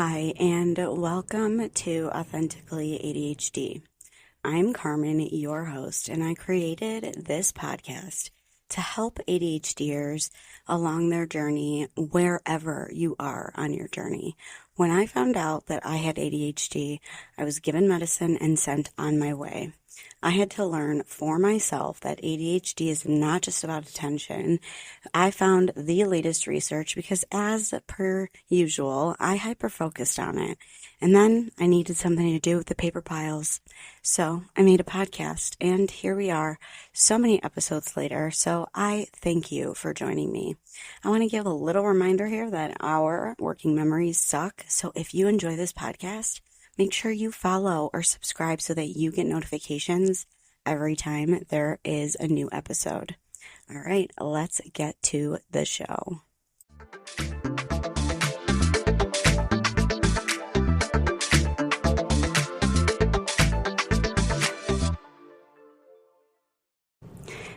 Hi, and welcome to Authentically ADHD. I'm Carmen, your host, and I created this podcast to help ADHDers along their journey wherever you are on your journey. When I found out that I had ADHD, I was given medicine and sent on my way. I had to learn for myself that ADHD is not just about attention. I found the latest research because, as per usual, I hyper-focused on it. And then I needed something to do with the paper piles. So I made a podcast, and here we are, so many episodes later. So I thank you for joining me. I want to give a little reminder here that our working memories suck. So if you enjoy this podcast, make sure you follow or subscribe so that you get notifications every time there is a new episode. All right, let's get to the show.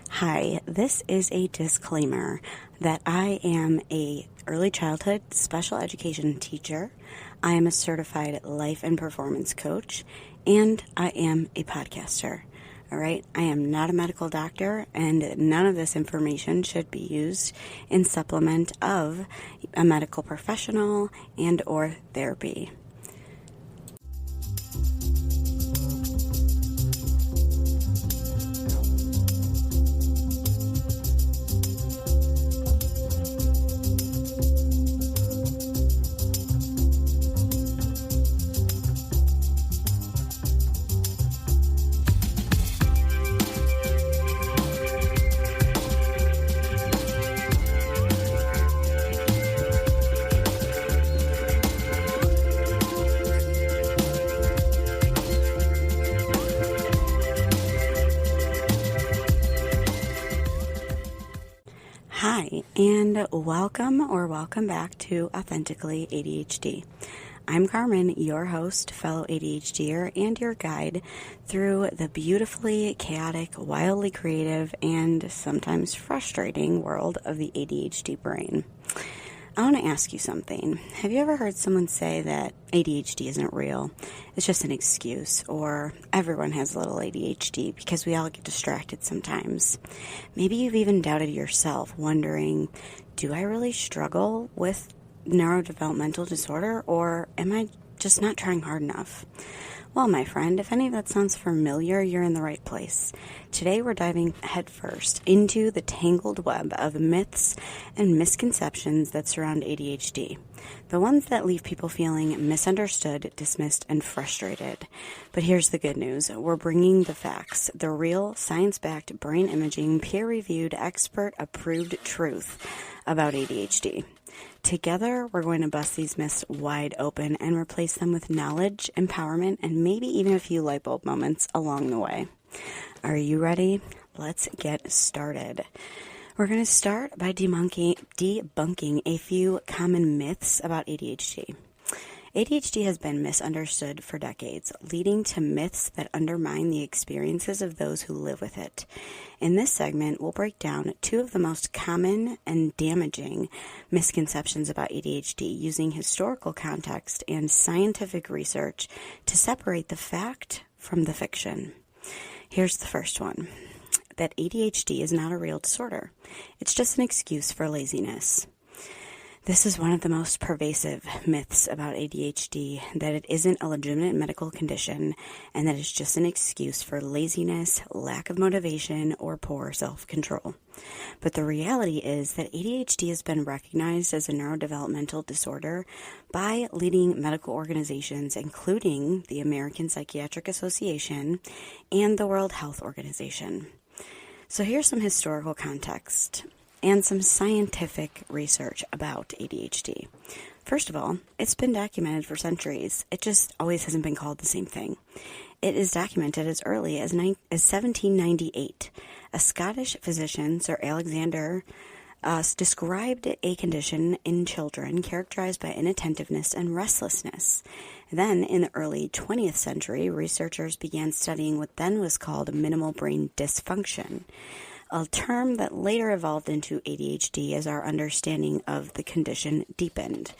Hi, this is a disclaimer that I am a early childhood special education teacher. I am a certified life and performance coach, and I am a podcaster. All right, I am not a medical doctor, and none of this information should be used in supplement of a medical professional and or therapy. Hi, and welcome back to Authentically ADHD. I'm Carmen, your host, fellow ADHDer, and your guide through the beautifully chaotic, wildly creative, and sometimes frustrating world of the ADHD brain. I want to ask you something. Have you ever heard someone say that ADHD isn't real? It's just an excuse, or everyone has a little ADHD because we all get distracted sometimes. Maybe you've even doubted yourself, wondering, do I really struggle with neurodevelopmental disorder, or am I just not trying hard enough? Well, my friend, if any of that sounds familiar, you're in the right place. Today we're diving headfirst into the tangled web of myths and misconceptions that surround ADHD. The ones that leave people feeling misunderstood, dismissed, and frustrated. But here's the good news. We're bringing the facts, the real, science-backed, brain imaging, peer-reviewed, expert-approved truth about ADHD. Together, we're going to bust these myths wide open and replace them with knowledge, empowerment, and maybe even a few light bulb moments along the way. Are you ready? Let's get started. We're going to start by debunking a few common myths about ADHD. ADHD has been misunderstood for decades, leading to myths that undermine the experiences of those who live with it. In this segment, we'll break down two of the most common and damaging misconceptions about ADHD using historical context and scientific research to separate the fact from the fiction. Here's the first one, that ADHD is not a real disorder. It's just an excuse for laziness. This is one of the most pervasive myths about ADHD, that it isn't a legitimate medical condition and that it's just an excuse for laziness, lack of motivation, or poor self-control. But the reality is that ADHD has been recognized as a neurodevelopmental disorder by leading medical organizations, including the American Psychiatric Association and the World Health Organization. So here's some historical context and some scientific research about ADHD. First of all, it's been documented for centuries. It just always hasn't been called the same thing. It is documented as early as 1798. A Scottish physician, Sir Alexander, described a condition in children characterized by inattentiveness and restlessness. Then, in the early 20th century, researchers began studying what then was called minimal brain dysfunction. a term that later evolved into ADHD as our understanding of the condition deepened.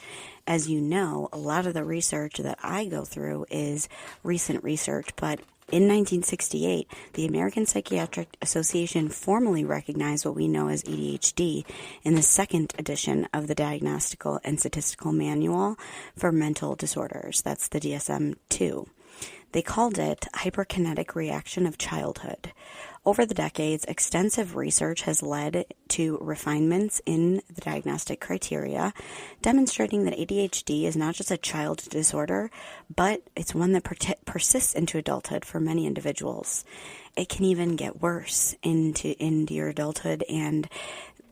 As you know, a lot of the research that I go through is recent research, but in 1968, the American Psychiatric Association formally recognized what we know as ADHD in the second edition of the Diagnostical and Statistical Manual for Mental Disorders. That's the DSM-2. They called it hyperkinetic reaction of childhood. Over the decades, extensive research has led to refinements in the diagnostic criteria, demonstrating that ADHD is not just a child disorder, but it's one that persists into adulthood for many individuals. It can even get worse into your adulthood, and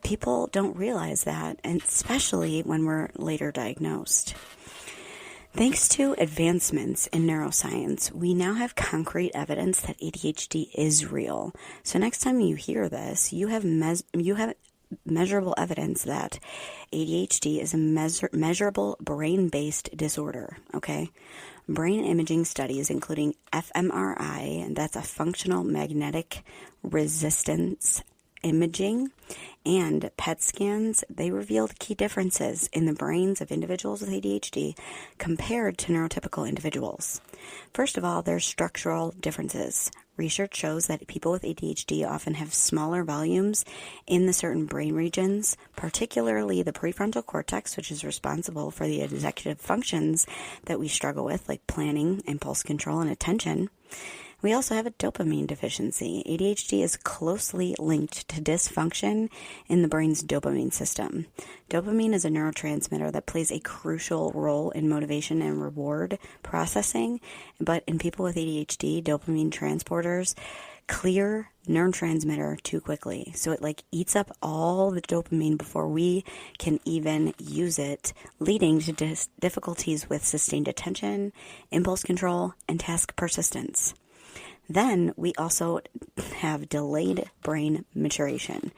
people don't realize that, and especially when we're later diagnosed. Thanks to advancements in neuroscience, we now have concrete evidence that ADHD is real. So next time you hear this, you have measurable evidence that ADHD is a measurable brain-based disorder, okay? Brain imaging studies, including fMRI, and that's a functional magnetic resonance imaging, and PET scans, they revealed key differences in the brains of individuals with ADHD compared to neurotypical individuals. First of all, there's structural differences. Research shows that people with ADHD often have smaller volumes in the certain brain regions, particularly the prefrontal cortex, which is responsible for the executive functions that we struggle with, like planning, impulse control, and attention. We also have a dopamine deficiency. ADHD is closely linked to dysfunction in the brain's dopamine system. Dopamine is a neurotransmitter that plays a crucial role in motivation and reward processing, but in people with ADHD, dopamine transporters clear neurotransmitter too quickly. So it eats up all the dopamine before we can even use it, leading to difficulties with sustained attention, impulse control, and task persistence. Then we also have delayed brain maturation.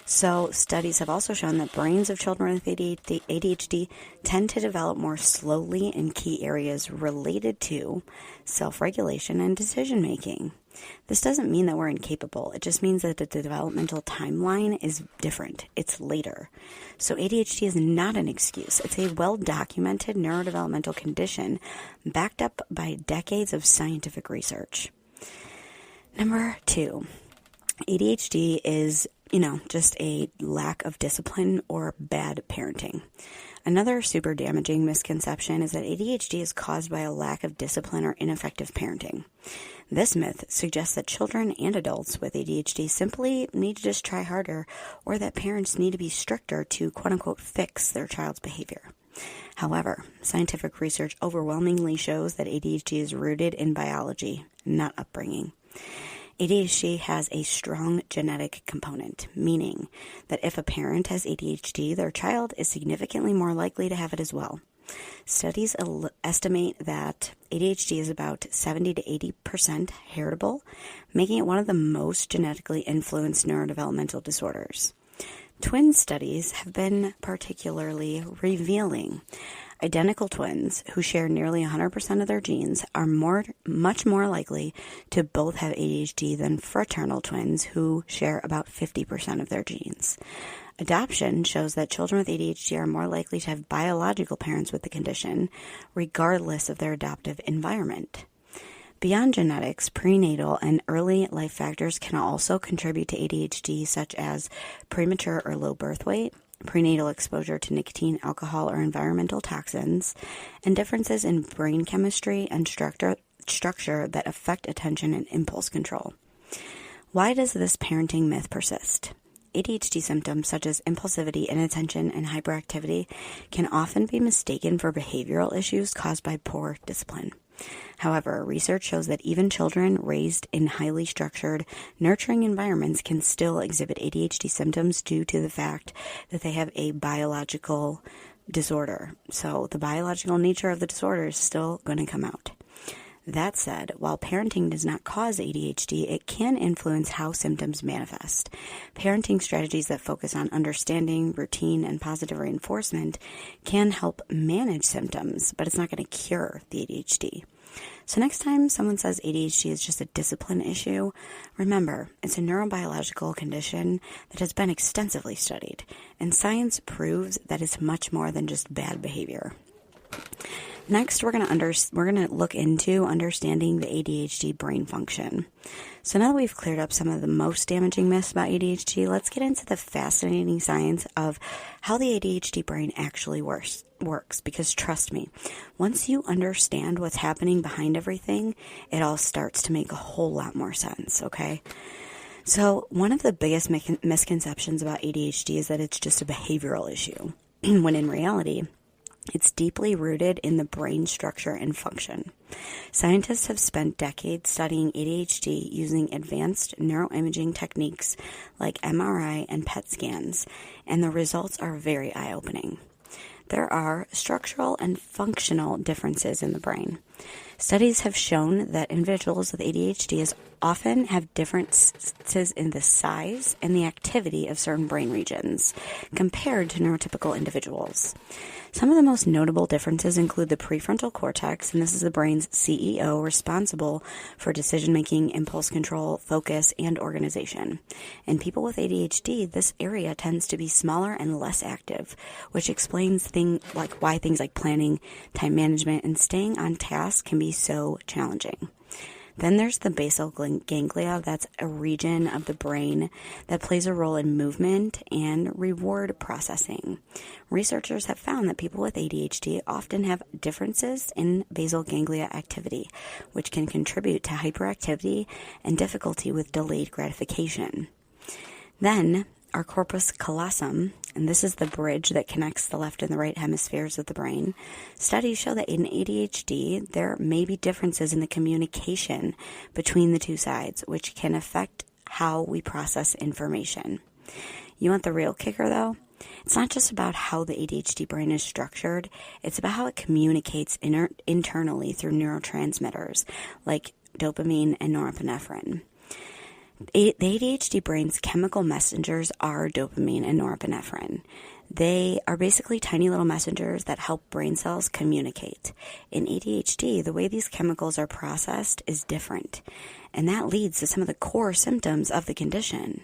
So studies have also shown that brains of children with ADHD tend to develop more slowly in key areas related to self-regulation and decision-making. This doesn't mean that we're incapable. It just means that the developmental timeline is different. It's later. So ADHD is not an excuse. It's a well-documented neurodevelopmental condition backed up by decades of scientific research. Number 2, ADHD is, just a lack of discipline or bad parenting. Another super damaging misconception is that ADHD is caused by a lack of discipline or ineffective parenting. This myth suggests that children and adults with ADHD simply need to just try harder, or that parents need to be stricter to quote-unquote fix their child's behavior. However, scientific research overwhelmingly shows that ADHD is rooted in biology, not upbringing. ADHD has a strong genetic component, meaning that if a parent has ADHD, their child is significantly more likely to have it as well. Studies estimate that ADHD is about 70 to 80% heritable, making it one of the most genetically influenced neurodevelopmental disorders. Twin studies have been particularly revealing. Identical twins who share nearly 100% of their genes are much more likely to both have ADHD than fraternal twins who share about 50% of their genes. Adoption shows that children with ADHD are more likely to have biological parents with the condition, regardless of their adoptive environment. Beyond genetics, prenatal and early life factors can also contribute to ADHD, such as premature or low birth weight, prenatal exposure to nicotine, alcohol, or environmental toxins, and differences in brain chemistry and structure that affect attention and impulse control. Why does this parenting myth persist? ADHD symptoms such as impulsivity, inattention, and hyperactivity can often be mistaken for behavioral issues caused by poor discipline. However, research shows that even children raised in highly structured, nurturing environments can still exhibit ADHD symptoms due to the fact that they have a biological disorder. So the biological nature of the disorder is still going to come out. That said, while parenting does not cause ADHD, it can influence how symptoms manifest. Parenting strategies that focus on understanding, routine, and positive reinforcement can help manage symptoms, but it's not going to cure the ADHD. So next time someone says ADHD is just a discipline issue, remember, it's a neurobiological condition that has been extensively studied, and science proves that it's much more than just bad behavior. Next, we're going to look into understanding the ADHD brain function. So now that we've cleared up some of the most damaging myths about ADHD, let's get into the fascinating science of how the ADHD brain actually works. Because trust me, once you understand what's happening behind everything, it all starts to make a whole lot more sense, okay? So one of the biggest misconceptions about ADHD is that it's just a behavioral issue, when in reality, it's deeply rooted in the brain structure and function. Scientists have spent decades studying ADHD using advanced neuroimaging techniques like MRI and PET scans, and the results are very eye-opening. There are structural and functional differences in the brain. Studies have shown that individuals with ADHD often have differences in the size and the activity of certain brain regions compared to neurotypical individuals. Some of the most notable differences include the prefrontal cortex, and this is the brain's CEO responsible for decision-making, impulse control, focus, and organization. In people with ADHD, this area tends to be smaller and less active, which explains why things like planning, time management, and staying on task can be so challenging. Then there's the basal ganglia. That's a region of the brain that plays a role in movement and reward processing. Researchers have found that people with ADHD often have differences in basal ganglia activity, which can contribute to hyperactivity and difficulty with delayed gratification. Then our corpus callosum, and this is the bridge that connects the left and the right hemispheres of the brain. Studies show that in ADHD, there may be differences in the communication between the two sides, which can affect how we process information. You want the real kicker, though? It's not just about how the ADHD brain is structured, it's about how it communicates internally through neurotransmitters like dopamine and norepinephrine. The ADHD brain's chemical messengers are dopamine and norepinephrine. They are basically tiny little messengers that help brain cells communicate. In ADHD, the way these chemicals are processed is different, and that leads to some of the core symptoms of the condition.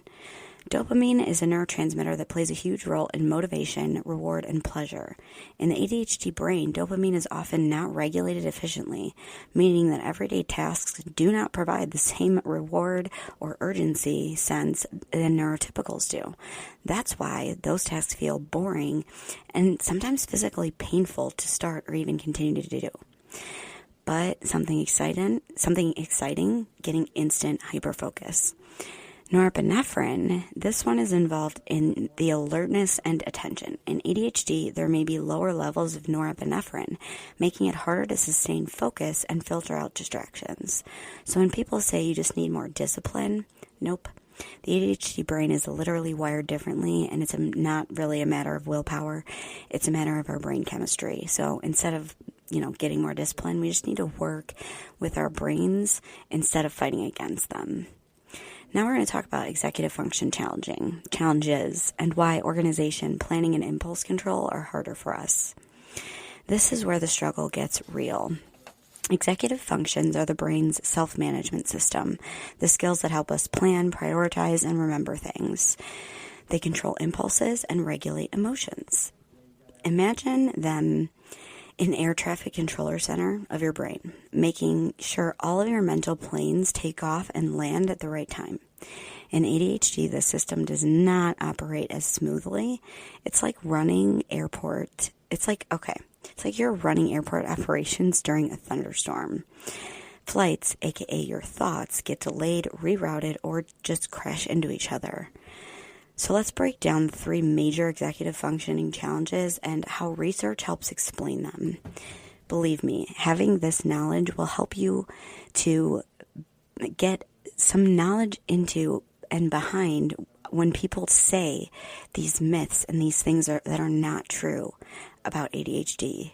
Dopamine is a neurotransmitter that plays a huge role in motivation, reward, and pleasure. In the ADHD brain, dopamine is often not regulated efficiently, meaning that everyday tasks do not provide the same reward or urgency sense than neurotypicals do. That's why those tasks feel boring and sometimes physically painful to start or even continue to do. But something exciting, getting instant hyperfocus. Norepinephrine, this one is involved in the alertness and attention. In ADHD, there may be lower levels of norepinephrine, making it harder to sustain focus and filter out distractions. So when people say you just need more discipline, nope. The ADHD brain is literally wired differently, and it's not really a matter of willpower. It's a matter of our brain chemistry. So instead of getting more discipline, we just need to work with our brains instead of fighting against them. Now we're going to talk about executive function challenges and why organization, planning, and impulse control are harder for us. This is where the struggle gets real. Executive functions are the brain's self-management system, the skills that help us plan, prioritize, and remember things. They control impulses and regulate emotions. Imagine them in air traffic controller center of your brain, making sure all of your mental planes take off and land at the right time. In ADHD, the system does not operate as smoothly. It's like running airport. It's like you're running airport operations during a thunderstorm. Flights, aka your thoughts, get delayed, rerouted, or just crash into each other. So let's break down the 3 major executive functioning challenges and how research helps explain them. Believe me, having this knowledge will help you to get some knowledge into and behind when people say these myths and these things that are not true about ADHD.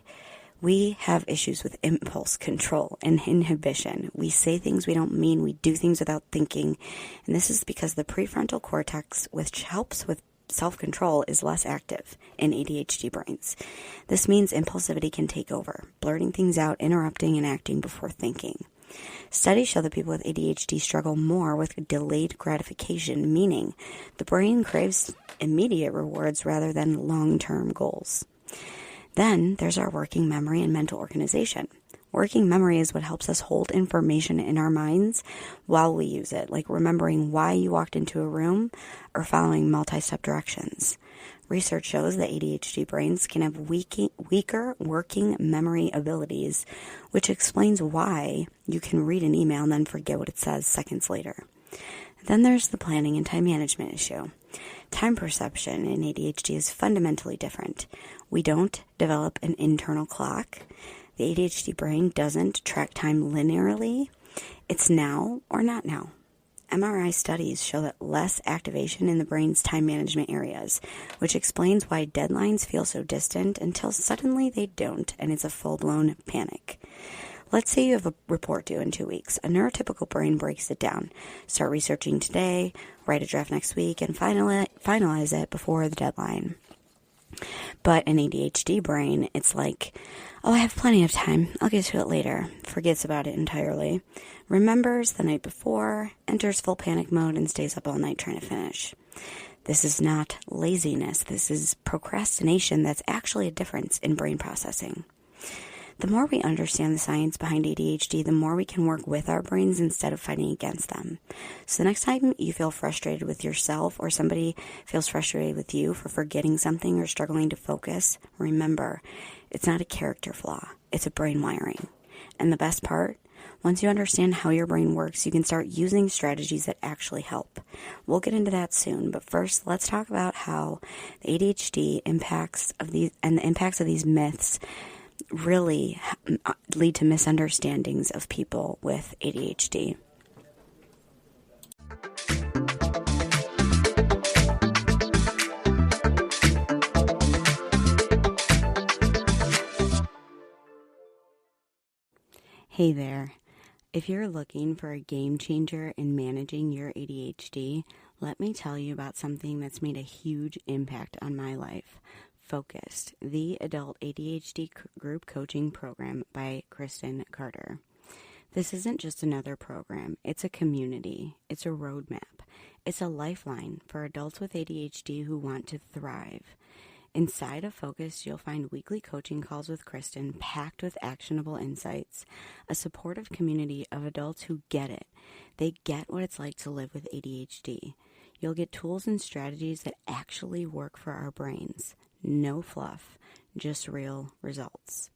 We have issues with impulse control and inhibition. We say things we don't mean. We do things without thinking. And this is because the prefrontal cortex, which helps with self-control is less active in ADHD brains. This means impulsivity can take over, blurting things out, interrupting, and acting before thinking. Studies show that people with ADHD struggle more with delayed gratification, meaning the brain craves immediate rewards rather than long-term goals. Then there's our working memory and mental organization. Working memory is what helps us hold information in our minds while we use it, like remembering why you walked into a room or following multi-step directions. Research shows that ADHD brains can have weaker working memory abilities, which explains why you can read an email and then forget what it says seconds later. Then there's the planning and time management issue. Time perception in ADHD is fundamentally different. We don't develop an internal clock. The ADHD brain doesn't track time linearly. It's now or not now. MRI studies show that less activation in the brain's time management areas, which explains why deadlines feel so distant until suddenly they don't, and it's a full-blown panic. Let's say you have a report due in 2 weeks. A neurotypical brain breaks it down. Start researching today, write a draft next week, and finalize it before the deadline. But an ADHD brain, it's like, oh, I have plenty of time. I'll get to it later. Forgets about it entirely. Remembers the night before, enters full panic mode, and stays up all night trying to finish. This is not laziness. This is procrastination that's actually a difference in brain processing. The more we understand the science behind ADHD, the more we can work with our brains instead of fighting against them. So the next time you feel frustrated with yourself or somebody feels frustrated with you for forgetting something or struggling to focus, remember, it's not a character flaw. It's a brain wiring. And the best part, once you understand how your brain works, you can start using strategies that actually help. We'll get into that soon, but first, let's talk about how the ADHD impacts of these myths really lead to misunderstandings of people with ADHD. Hey there. If you're looking for a game changer in managing your ADHD, let me tell you about something that's made a huge impact on my life. Focused, the adult ADHD group coaching program by Kristen Carter. This isn't just another program. It's a community. It's a roadmap. It's a lifeline for adults with ADHD who want to thrive. Inside of Focus, you'll find weekly coaching calls with Kristen packed with actionable insights, a supportive community of adults who get it. They get what it's like to live with ADHD. You'll get tools and strategies that actually work for our brains. No fluff, just real results.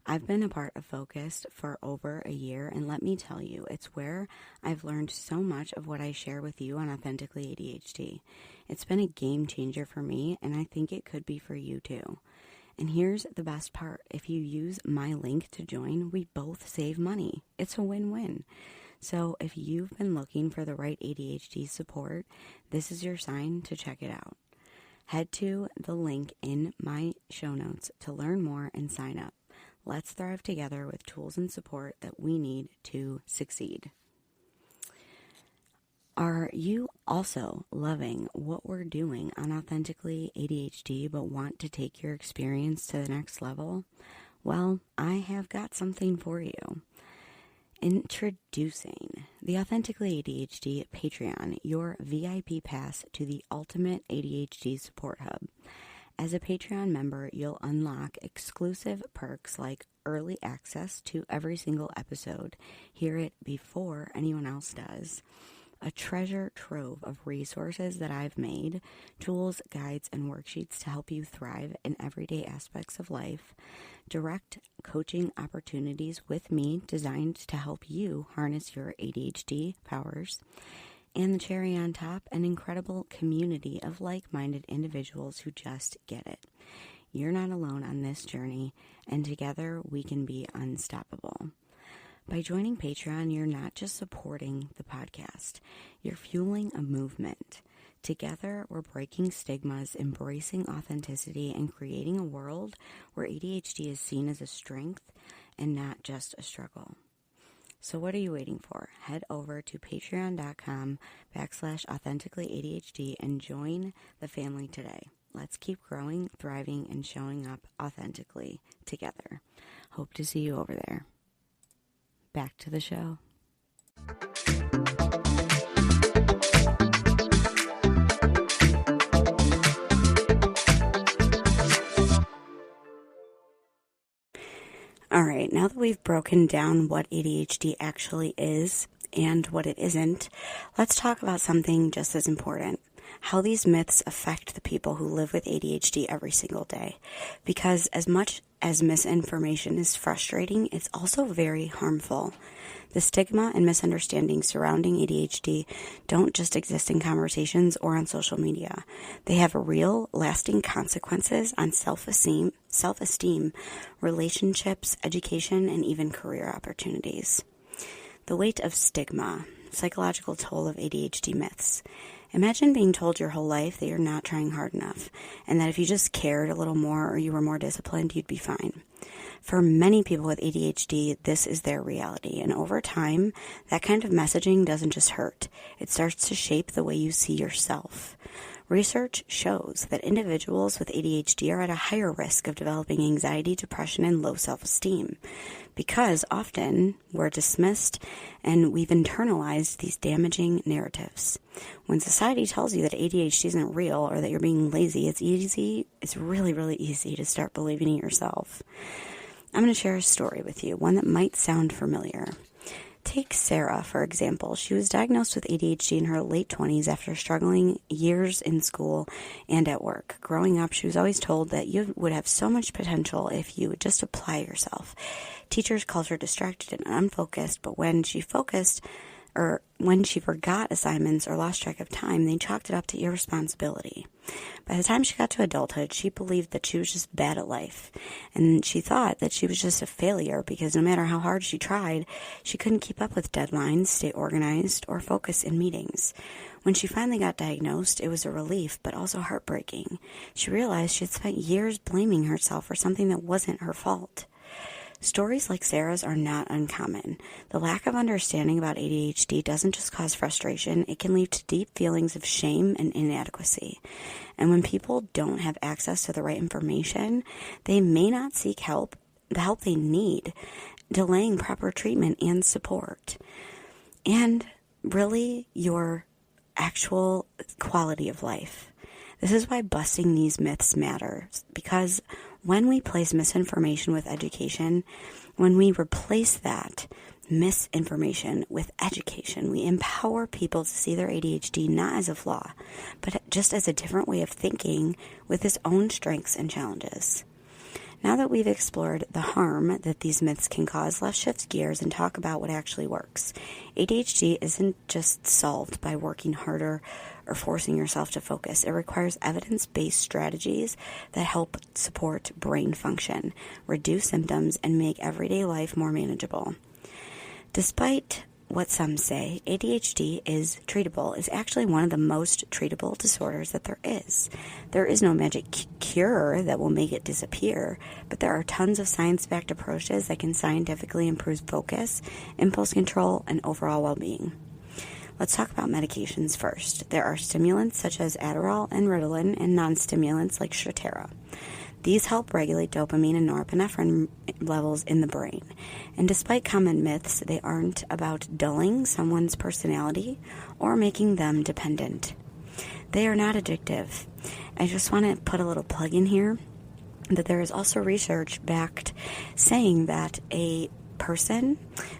I've been a part of Focused for over a year, and let me tell you, it's where I've learned so much of what I share with you on Authentically ADHD. It's been a game changer for me, and I think it could be for you too. And here's the best part. If you use my link to join, we both save money. It's a win-win. So if you've been looking for the right ADHD support, this is your sign to check it out. Head to the link in my show notes to learn more and sign up. Let's thrive together with tools and support that we need to succeed. Are you also loving what we're doing on Authentically ADHD but want to take your experience to the next level? Well, I have got something for you. Introducing the Authentically ADHD Patreon, your VIP pass to the ultimate ADHD support hub. As a Patreon member, you'll unlock exclusive perks like early access to every single episode, hear it before anyone else does, a treasure trove of resources that I've made, tools, guides, and worksheets to help you thrive in everyday aspects of life, direct coaching opportunities with me designed to help you harness your ADHD powers, and the cherry on top, an incredible community of like-minded individuals who just get it. You're not alone on this journey, and together we can be unstoppable. By joining Patreon, you're not just supporting the podcast, you're fueling a movement. Together, we're breaking stigmas, embracing authenticity, and creating a world where ADHD is seen as a strength and not just a struggle. So what are you waiting for? Head over to patreon.com/authenticallyADHD and join the family today. Let's keep growing, thriving, and showing up authentically together. Hope to see you over there. Back to the show. All right, now that we've broken down what ADHD actually is and what it isn't, let's talk about something just as important: how these myths affect the people who live with ADHD every single day. Because as much as misinformation is frustrating, it's also very harmful. The stigma and misunderstanding surrounding ADHD don't just exist in conversations or on social media. They have real, lasting consequences on self-esteem, relationships, education, and even career opportunities. The weight of stigma, psychological toll of ADHD myths. Imagine being told your whole life that you're not trying hard enough, and that if you just cared a little more or you were more disciplined, you'd be fine. For many people with ADHD, this is their reality, and over time, that kind of messaging doesn't just hurt. It starts to shape the way you see yourself. Research shows that individuals with ADHD are at a higher risk of developing anxiety, depression, and low self-esteem, because often we're dismissed and we've internalized these damaging narratives. When society tells you that ADHD isn't real or that you're being lazy, it's really, really easy to start believing it yourself. I'm going to share a story with you, one that might sound familiar. Take Sarah, for example. She was diagnosed with ADHD in her late 20s after struggling years in school and at work. Growing up, she was always told that you would have so much potential if you would just apply yourself. Teachers called her distracted and unfocused, but when she forgot assignments or lost track of time, they chalked it up to irresponsibility. By the time she got to adulthood, she believed that she was just bad at life, and she thought that she was just a failure because no matter how hard she tried, she couldn't keep up with deadlines, stay organized, or focus in meetings. When she finally got diagnosed, it was a relief, but also heartbreaking. She realized she had spent years blaming herself for something that wasn't her fault. Stories like Sarah's are not uncommon. The lack of understanding about ADHD doesn't just cause frustration, it can lead to deep feelings of shame and inadequacy. And when people don't have access to the right information, they may not seek the help they need, delaying proper treatment and support. And really, your actual quality of life. This is why busting these myths matters, because when we place misinformation with education, when we replace that misinformation with education, we empower people to see their ADHD not as a flaw, but just as a different way of thinking with its own strengths and challenges. Now that we've explored the harm that these myths can cause, let's shift gears and talk about what actually works. ADHD isn't just solved by working harder or forcing yourself to focus. It requires evidence-based strategies that help support brain function, reduce symptoms, and make everyday life more manageable. Despite what some say, ADHD is treatable, is actually one of the most treatable disorders that there is. There is no magic cure that will make it disappear, but there are tons of science-backed approaches that can scientifically improve focus, impulse control, and overall well-being. Let's talk about medications first. There are stimulants such as Adderall and Ritalin, and non-stimulants like Strattera. These help regulate dopamine and norepinephrine levels in the brain. And despite common myths, they aren't about dulling someone's personality or making them dependent. They are not addictive. I just want to put a little plug in here that there is also research backed saying that a person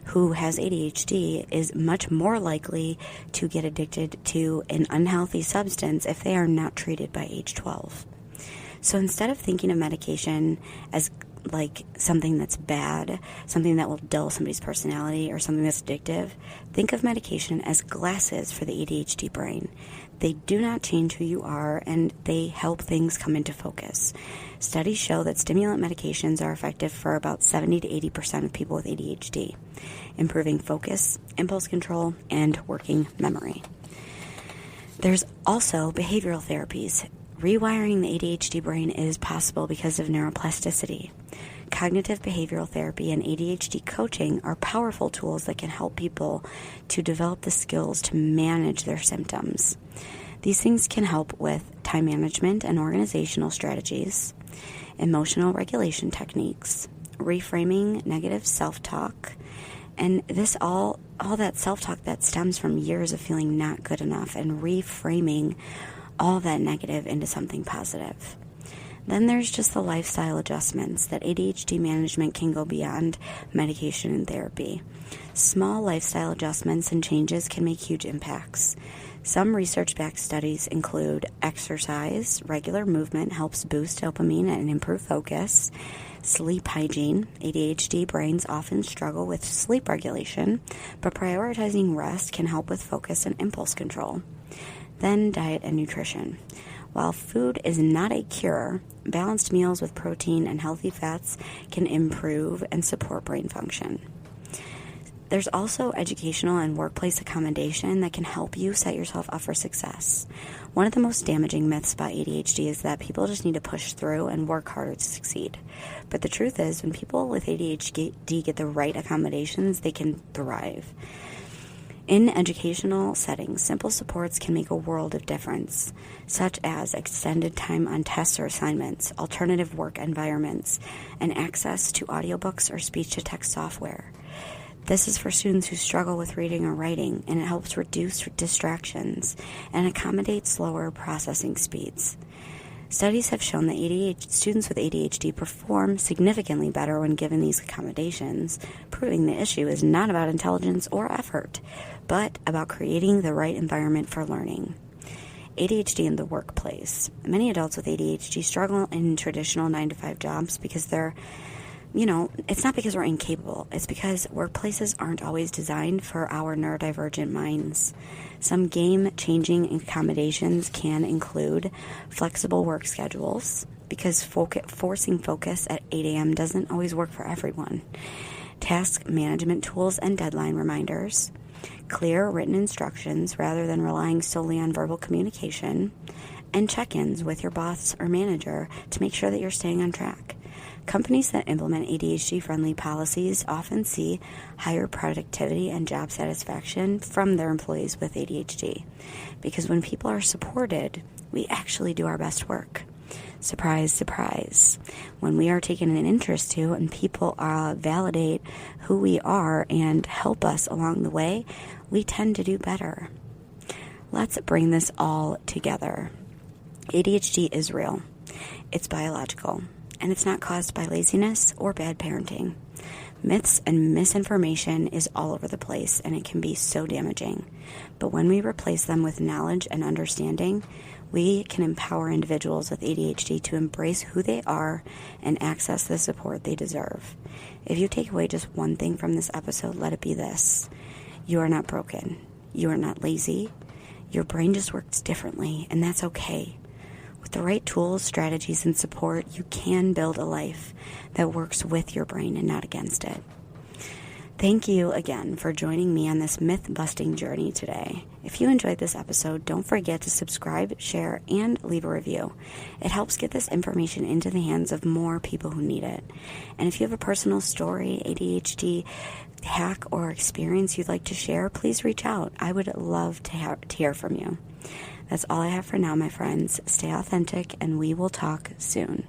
who has ADHD is much more likely to get addicted to an unhealthy substance if they are not treated by age 12. So instead of thinking of medication as like something that's bad, something that will dull somebody's personality, or something that's addictive, think of medication as glasses for the ADHD brain. They do not change who you are, and they help things come into focus. Studies show that stimulant medications are effective for about 70 to 80% of people with ADHD, improving focus, impulse control, and working memory. There's also behavioral therapies. Rewiring the ADHD brain is possible because of neuroplasticity. Cognitive behavioral therapy and ADHD coaching are powerful tools that can help people to develop the skills to manage their symptoms. These things can help with time management and organizational strategies, emotional regulation techniques, reframing negative self-talk, and this all that self-talk that stems from years of feeling not good enough, and reframing all that negative into something positive. Then there's just the lifestyle adjustments that ADHD management can go beyond medication and therapy. Small lifestyle adjustments and changes can make huge impacts. Some research-backed studies include exercise, regular movement helps boost dopamine and improve focus, sleep hygiene. ADHD brains often struggle with sleep regulation, but prioritizing rest can help with focus and impulse control. Then diet and nutrition. While food is not a cure, balanced meals with protein and healthy fats can improve and support brain function. There's also educational and workplace accommodation that can help you set yourself up for success. One of the most damaging myths about ADHD is that people just need to push through and work harder to succeed. But the truth is, when people with ADHD get the right accommodations, they can thrive. In educational settings, simple supports can make a world of difference, such as extended time on tests or assignments, alternative work environments, and access to audiobooks or speech-to-text software. This is for students who struggle with reading or writing, and it helps reduce distractions and accommodate slower processing speeds. Studies have shown that students with ADHD perform significantly better when given these accommodations, proving the issue is not about intelligence or effort, but about creating the right environment for learning. ADHD in the workplace. Many adults with ADHD struggle in traditional 9-to-5 jobs because it's not because we're incapable. It's because workplaces aren't always designed for our neurodivergent minds. Some game-changing accommodations can include flexible work schedules, because forcing focus at 8 a.m. doesn't always work for everyone. Task management tools and deadline reminders. Clear written instructions rather than relying solely on verbal communication. And check-ins with your boss or manager to make sure that you're staying on track. Companies that implement ADHD-friendly policies often see higher productivity and job satisfaction from their employees with ADHD, because when people are supported, we actually do our best work. Surprise, surprise. When we are taken an interest to and people validate who we are and help us along the way, we tend to do better. Let's bring this all together. ADHD is real. It's biological. And it's not caused by laziness or bad parenting. Myths and misinformation is all over the place, and it can be so damaging. But when we replace them with knowledge and understanding, we can empower individuals with ADHD to embrace who they are and access the support they deserve. If you take away just one thing from this episode, let it be this. You are not broken. You are not lazy. Your brain just works differently, and that's okay. With the right tools, strategies, and support, you can build a life that works with your brain and not against it. Thank you again for joining me on this myth-busting journey today. If you enjoyed this episode, don't forget to subscribe, share, and leave a review. It helps get this information into the hands of more people who need it. And if you have a personal story, ADHD hack, or experience you'd like to share, please reach out. I would love to hear from you. That's all I have for now, my friends. Stay authentic, and we will talk soon.